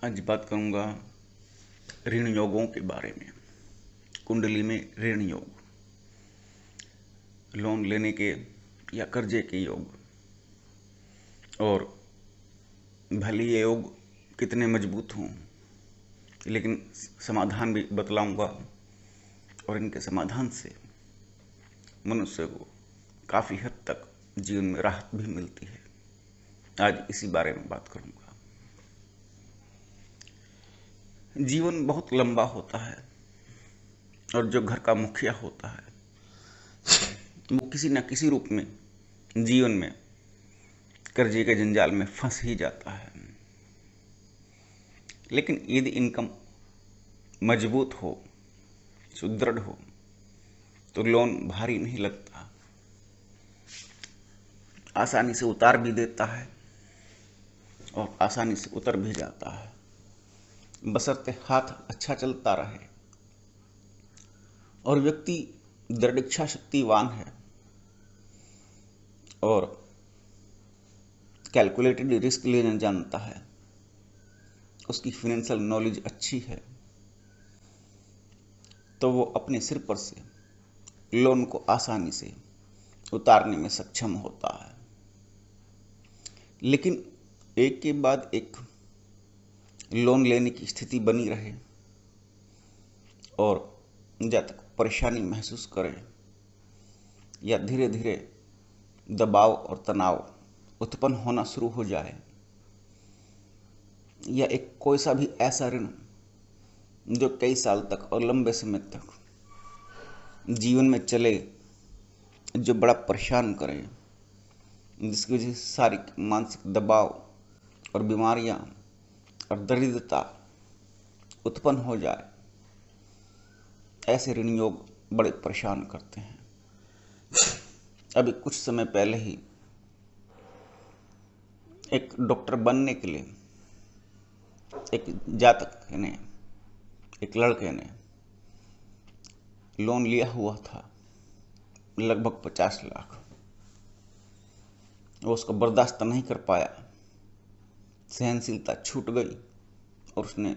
आज बात करूंगा ऋण योगों के बारे में। कुंडली में ऋण योग, लोन लेने के या कर्जे के योग, और भले ये योग कितने मजबूत हों, लेकिन समाधान भी बतलाऊंगा और इनके समाधान से मनुष्य को काफ़ी हद तक जीवन में राहत भी मिलती है। आज इसी बारे में बात करूंगा। जीवन बहुत लंबा होता है और जो घर का मुखिया होता है वो किसी न किसी रूप में जीवन में कर्जे के जंजाल में फंस ही जाता है। लेकिन यदि इनकम मजबूत हो, सुदृढ़ हो, तो लोन भारी नहीं लगता, आसानी से उतार भी देता है और आसानी से उतर भी जाता है, बशर्ते हाथ अच्छा चलता रहे और व्यक्ति दृढ़ इच्छा शक्तिवान है और कैलकुलेटेड रिस्क लेना जानता है, उसकी फाइनेंशियल नॉलेज अच्छी है, तो वो अपने सिर पर से लोन को आसानी से उतारने में सक्षम होता है। लेकिन एक के बाद एक लोन लेने की स्थिति बनी रहे और जब तक परेशानी महसूस करें या धीरे धीरे दबाव और तनाव उत्पन्न होना शुरू हो जाए, या एक कोई सा भी ऐसा ऋण जो कई साल तक और लंबे समय तक जीवन में चले, जो बड़ा परेशान करे, जिसकी वजह से शारीरिक मानसिक दबाव और बीमारियां और दरिद्रता उत्पन्न हो जाए, ऐसे ऋण योग बड़े परेशान करते हैं। अभी कुछ समय पहले ही एक डॉक्टर बनने के लिए एक जातक ने, एक लड़के ने लोन लिया हुआ था लगभग 50 लाख। वो उसको बर्दाश्त नहीं कर पाया, सहनशीलता छूट गई और उसने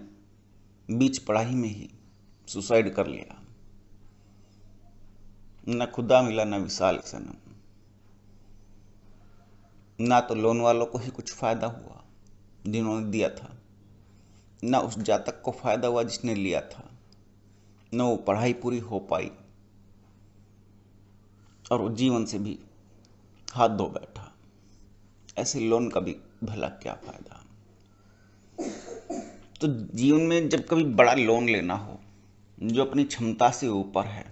बीच पढ़ाई में ही सुसाइड कर लिया। न खुदा मिला न विशाल सनम। ना तो लोन वालों को ही कुछ फायदा हुआ जिन्होंने दिया था, ना उस जातक को फायदा हुआ जिसने लिया था, न वो पढ़ाई पूरी हो पाई और वो जीवन से भी हाथ धो बैठा। ऐसे लोन का भी भला क्या फायदा। तो जीवन में जब कभी बड़ा लोन लेना हो जो अपनी क्षमता से ऊपर है,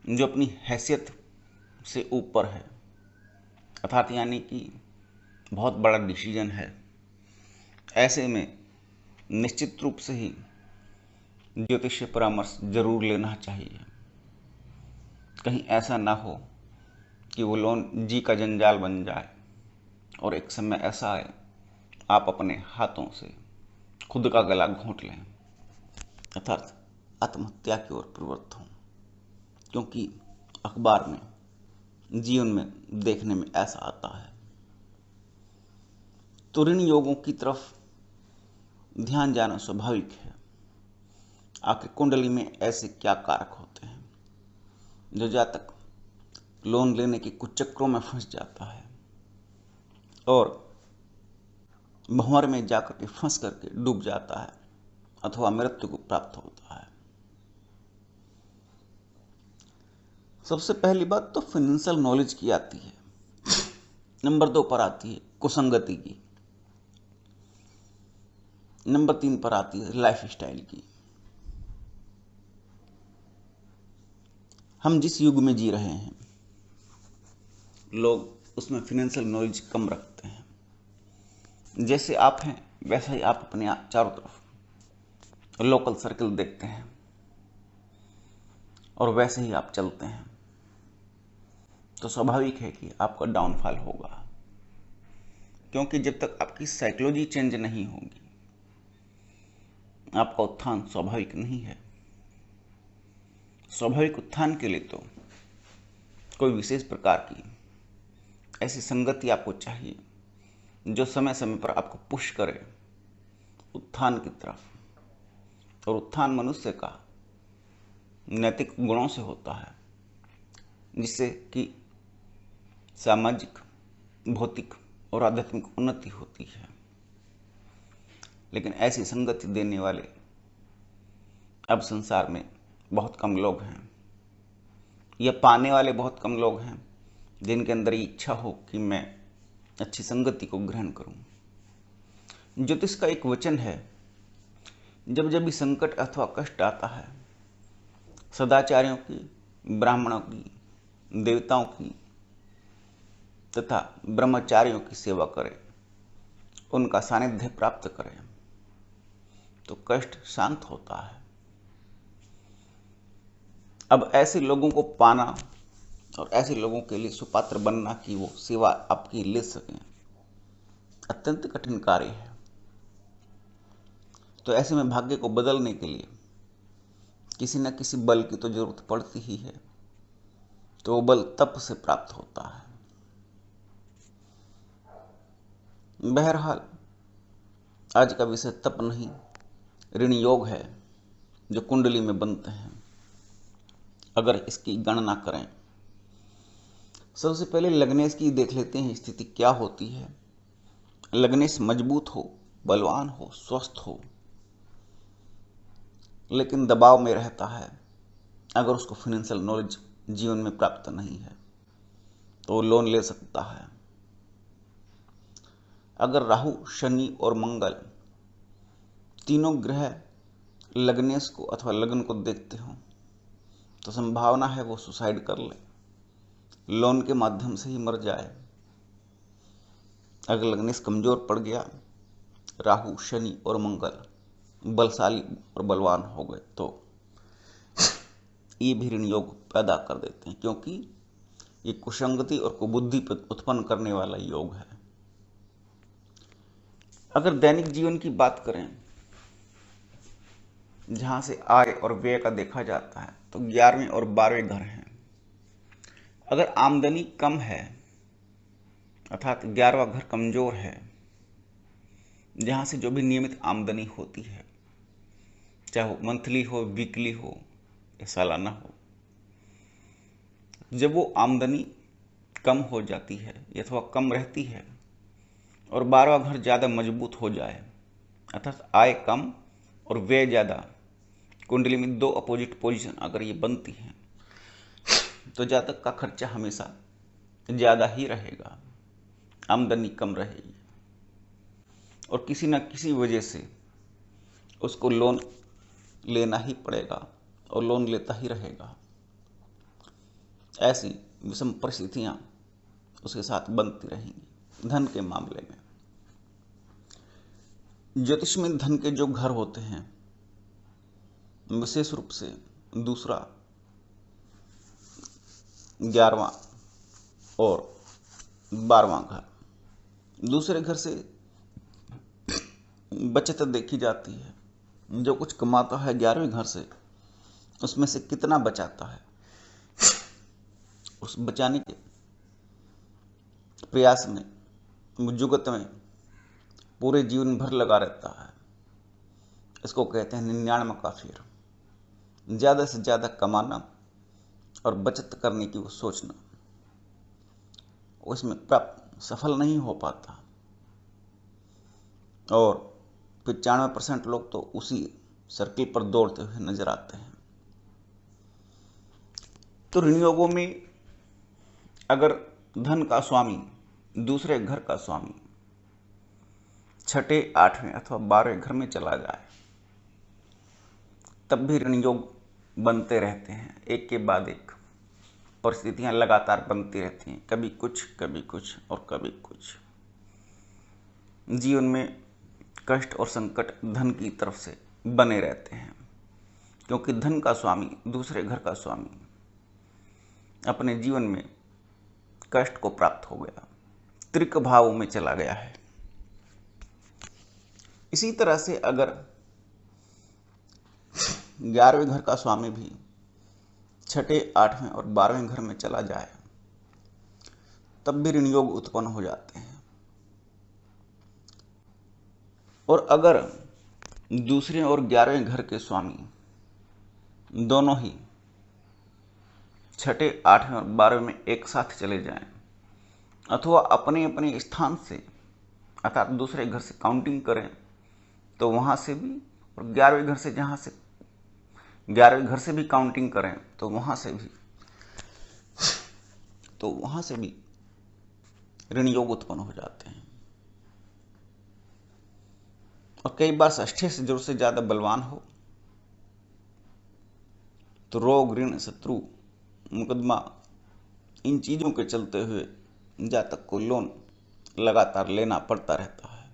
जो अपनी हैसियत से ऊपर है, अर्थात यानी कि बहुत बड़ा डिसीजन है, ऐसे में निश्चित रूप से ही ज्योतिषीय परामर्श जरूर लेना चाहिए। कहीं ऐसा ना हो कि वो लोन जी का जंजाल बन जाए और एक समय ऐसा आए आप अपने हाथों से खुद का गला घोंट लें, अर्थात आत्महत्या की ओर प्रवृत्त हों। क्योंकि अखबार में, जीवन में देखने में ऐसा आता है। तो ऋण योगों की तरफ ध्यान जाना स्वाभाविक है। आखिर कुंडली में ऐसे क्या कारक होते हैं जो जातक लोन लेने के कुछ चक्रों में फंस जाता है और भंवर में जाकर के फंस करके डूब जाता है अथवा मृत्यु को प्राप्त होता है। सबसे पहली बात तो फाइनेंशियल नॉलेज की आती है। नंबर 2 पर आती है कुसंगति की। नंबर 3 पर आती है लाइफ स्टाइल की। हम जिस युग में जी रहे हैं, लोग उसमें फाइनेंशियल नॉलेज कम रखते हैं। जैसे आप हैं वैसा ही आप अपने चारों तरफ लोकल सर्कल देखते हैं और वैसे ही आप चलते हैं, तो स्वाभाविक है कि आपका डाउनफॉल होगा। क्योंकि जब तक आपकी साइकोलॉजी चेंज नहीं होगी, आपका उत्थान स्वाभाविक नहीं है। स्वाभाविक उत्थान के लिए तो कोई विशेष प्रकार की ऐसी संगति आपको चाहिए जो समय समय पर आपको पुश करे, उत्थान की तरफ। और उत्थान मनुष्य का नैतिक गुणों से होता है, जिससे कि सामाजिक, भौतिक और आध्यात्मिक उन्नति होती है। लेकिन ऐसी संगति देने वाले अब संसार में बहुत कम लोग हैं। यह पाने वाले बहुत कम लोग हैं जिनके अंदर ये इच्छा हो कि मैं अच्छी संगति को ग्रहण करूं। ज्योतिष का एक वचन है, जब जब भी संकट अथवा कष्ट आता है, सदाचारियों की, ब्राह्मणों की, देवताओं की तथा ब्रह्मचारियों की सेवा करें, उनका सानिध्य प्राप्त करें, तो कष्ट शांत होता है। अब ऐसे लोगों को पाना और ऐसे लोगों के लिए सुपात्र बनना कि वो सेवा आपकी ले सकें, अत्यंत कठिन कार्य है। तो ऐसे में भाग्य को बदलने के लिए किसी न किसी बल की तो जरूरत पड़ती ही है। तो वो बल तप से प्राप्त होता है। बहरहाल आज का विषय तप नहीं, ऋण योग है, जो कुंडली में बनते हैं। अगर इसकी गणना करें, सबसे पहले लग्नेश की देख लेते हैं स्थिति क्या होती है। लग्नेश मजबूत हो, बलवान हो, स्वस्थ हो, लेकिन दबाव में रहता है। अगर उसको फाइनेंशियल नॉलेज जीवन में प्राप्त नहीं है तो वो लोन ले सकता है। अगर राहु, शनि और मंगल तीनों ग्रह लग्नेश को अथवा लग्न को देखते हो तो संभावना है वो सुसाइड कर ले, लोन के माध्यम से ही मर जाए। अगर लग्नेश कमजोर पड़ गया, राहु, शनि और मंगल बलशाली और बलवान हो गए, तो ये भी ऋण योग पैदा कर देते हैं, क्योंकि ये कुसंगति और कुबुद्धि उत्पन्न करने वाला योग है। अगर दैनिक जीवन की बात करें, जहां से आय और व्यय का देखा जाता है, तो 11वें और 12वें घर हैं। अगर आमदनी कम है अर्थात 11वां घर कमजोर है, जहां से जो भी नियमित आमदनी होती है, चाहे वो मंथली हो, वीकली हो या सालाना हो, जब वो आमदनी कम हो जाती है अथवा कम रहती है और 12वां घर ज़्यादा मजबूत हो जाए, अर्थात आय कम और व्यय ज़्यादा, कुंडली में दो अपोजिट पोजीशन अगर ये बनती हैं, तो जातक का खर्चा हमेशा ज़्यादा ही रहेगा, आमदनी कम रहेगी और किसी न किसी वजह से उसको लोन लेना ही पड़ेगा और लोन लेता ही रहेगा। ऐसी विषम परिस्थितियां उसके साथ बनती रहेंगी। धन के मामले में ज्योतिष में धन के जो घर होते हैं, विशेष रूप से दूसरा, 11वां और 12वां घर, दूसरे घर से बचत देखी जाती है। जो कुछ कमाता है 11वें घर से, उसमें से कितना बचाता है, उस बचाने के प्रयास में, जुगत में पूरे जीवन भर लगा रहता है। इसको कहते हैं 99 का फेर। ज़्यादा से ज़्यादा कमाना और बचत करने की वो सोचना, उसमें प्राप्त सफल नहीं हो पाता और 95% लोग तो उसी सर्किल पर दौड़ते हुए नजर आते हैं। तो ऋण योगों में अगर धन का स्वामी दूसरे घर का स्वामी 6, 8वें अथवा 12वें घर में चला जाए, तब भी ऋण योग बनते रहते हैं। एक के बाद एक परिस्थितियां लगातार बनती रहती हैं, कभी कुछ और कभी कुछ। जीवन में कष्ट और संकट धन की तरफ से बने रहते हैं, क्योंकि धन का स्वामी दूसरे घर का स्वामी अपने जीवन में कष्ट को प्राप्त हो गया, त्रिक भावों में चला गया है। इसी तरह से अगर 11वें घर का स्वामी भी 6, 8वें और 12वें घर में चला जाए, तब भी ऋण योग उत्पन्न हो जाते हैं। और अगर दूसरे और 11वें घर के स्वामी दोनों ही छठे, 8वें और 12वें में एक साथ चले जाएं, अथवा अपने अपने स्थान से अर्थात दूसरे घर से काउंटिंग करें तो वहां से भी, और 11वें घर से भी काउंटिंग करें तो वहां से भी ऋण योग उत्पन्न हो जाते हैं। और कई बार षष्ठे से जरूरत से ज्यादा बलवान हो तो रोग, ऋण, शत्रु, मुकदमा, इन चीजों के चलते हुए जातक को लोन लगातार लेना पड़ता रहता है।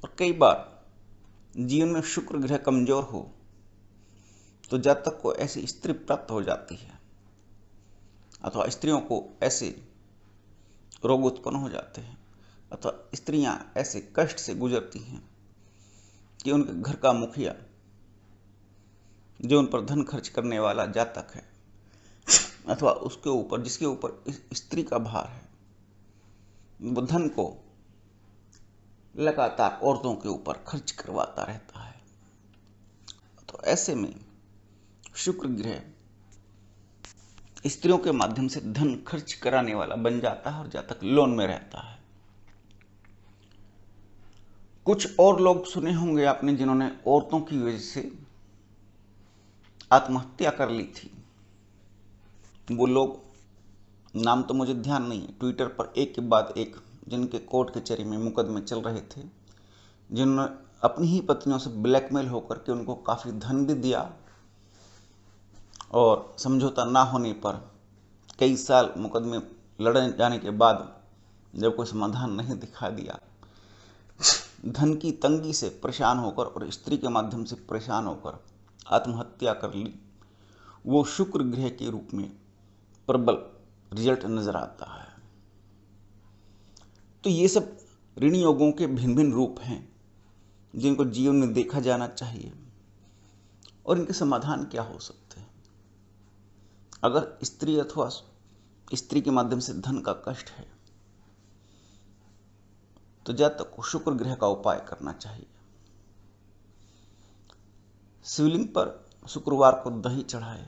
और कई बार जीवन में शुक्र ग्रह कमजोर हो तो जातक को ऐसी स्त्री प्राप्त हो जाती है, अथवा स्त्रियों को ऐसे रोग उत्पन्न हो जाते हैं, अथवा स्त्रियां ऐसे कष्ट से गुजरती हैं कि उनके घर का मुखिया, जो उन पर धन खर्च करने वाला जातक है, अथवा उसके ऊपर जिसके ऊपर इस स्त्री का भार है, वो धन को लगातार औरतों के ऊपर खर्च करवाता रहता है। तो ऐसे में शुक्र ग्रह स्त्रियों के माध्यम से धन खर्च कराने वाला बन जाता है और जातक लोन में रहता है। कुछ और लोग सुने होंगे आपने जिन्होंने औरतों की वजह से आत्महत्या कर ली थी। वो लोग, नाम तो मुझे ध्यान नहीं है, ट्विटर पर एक के बाद एक जिनके कोर्ट कचहरी में मुकदमे चल रहे थे, जिन्होंने अपनी ही पत्नियों से ब्लैकमेल होकर के उनको काफी धन भी दिया और समझौता ना होने पर कई साल मुकदमे लड़ने जाने के बाद जब कोई समाधान नहीं दिखा दिया, धन की तंगी से परेशान होकर और स्त्री के माध्यम से परेशान होकर आत्महत्या कर ली। वो शुक्र ग्रह के रूप में प्रबल रिजल्ट नजर आता है। तो ये सब ऋण योगों के भिन्न भिन्न रूप हैं जिनको जीवन में देखा जाना चाहिए और इनके समाधान क्या हो सकते हैं। अगर स्त्री अथवा स्त्री के माध्यम से धन का कष्ट है तो जातक को शुक्र ग्रह का उपाय करना चाहिए। शिवलिंग पर शुक्रवार को दही चढ़ाए,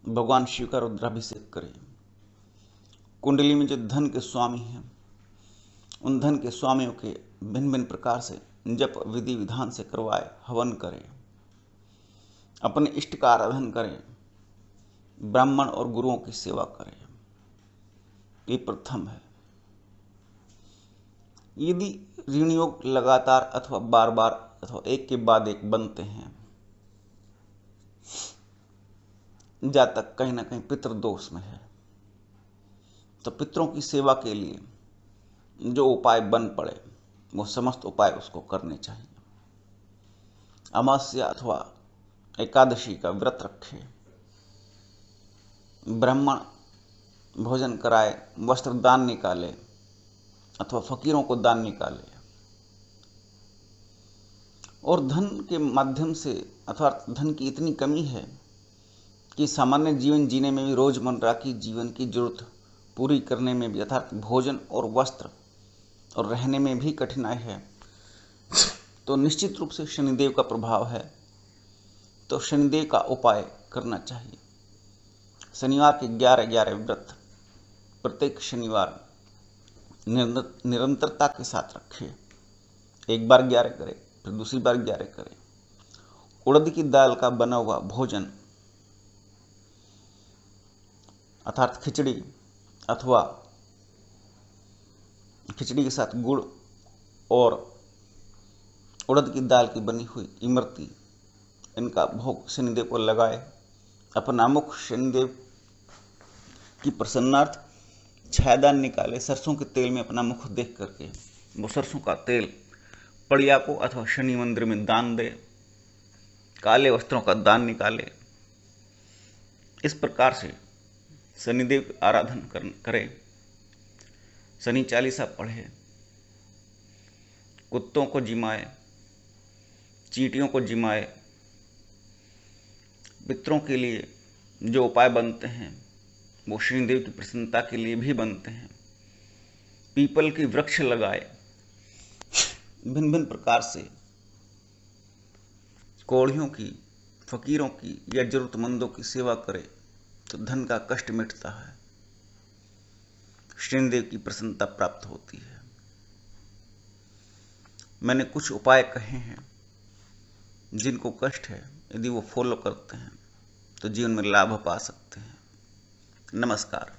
भगवान शिव का रुद्राभिषेक करें, कुंडली में जो धन के स्वामी हैं उन धन के स्वामियों के भिन्न भिन्न प्रकार से जप विधि विधान से करवाए, हवन करें, अपने इष्ट का आराधन करें, ब्राह्मण और गुरुओं की सेवा करें। ये प्रथम है। यदि ऋण योग लगातार अथवा बार बार अथवा एक के बाद एक बनते हैं, जातक कहीं ना कहीं पितृदोष में है, तो पितरों की सेवा के लिए जो उपाय बन पड़े वो समस्त उपाय उसको करने चाहिए। अमावस्या अथवा एकादशी का व्रत रखे, ब्राह्मण भोजन कराए, वस्त्र दान निकाले अथवा फकीरों को दान निकाले। और धन के माध्यम से अथवा धन की इतनी कमी है कि सामान्य जीवन जीने में भी, रोजमर्रा की जीवन की जरूरत पूरी करने में भी, अर्थात भोजन और वस्त्र और रहने में भी कठिनाई है, तो निश्चित रूप से शनिदेव का प्रभाव है। तो शनिदेव का उपाय करना चाहिए। शनिवार के 11-11 व्रत प्रत्येक शनिवार निरंतरता के साथ रखें। एक बार 11 करें, फिर दूसरी बार 11 करें। उड़द की दाल का बना हुआ भोजन अर्थात खिचड़ी अथवा खिचड़ी के साथ गुड़ और उड़द की दाल की बनी हुई इमरती, इनका भोग शनिदेव को लगाए। अपना मुख शनिदेव की प्रसन्नार्थ छायादान निकाले, सरसों के तेल में अपना मुख देख करके वो सरसों का तेल पड़िया को अथवा शनि मंदिर में दान दे, काले वस्त्रों का दान निकाले। इस प्रकार से शनिदेव की आराधन करें, शनि चालीसा पढ़े, कुत्तों को जिमाए, चींटियों को जिमाए। पितरों के लिए जो उपाय बनते हैं वो शनिदेव की प्रसन्नता के लिए भी बनते हैं। पीपल की वृक्ष लगाए, भिन्न भिन्न प्रकार से कोढ़ियों की, फकीरों की या जरूरतमंदों की सेवा करे तो धन का कष्ट मिटता है, शनिदेव की प्रसन्नता प्राप्त होती है। मैंने कुछ उपाय कहे हैं, जिनको कष्ट है यदि वो फॉलो करते हैं तो जीवन में लाभ पा सकते हैं। नमस्कार।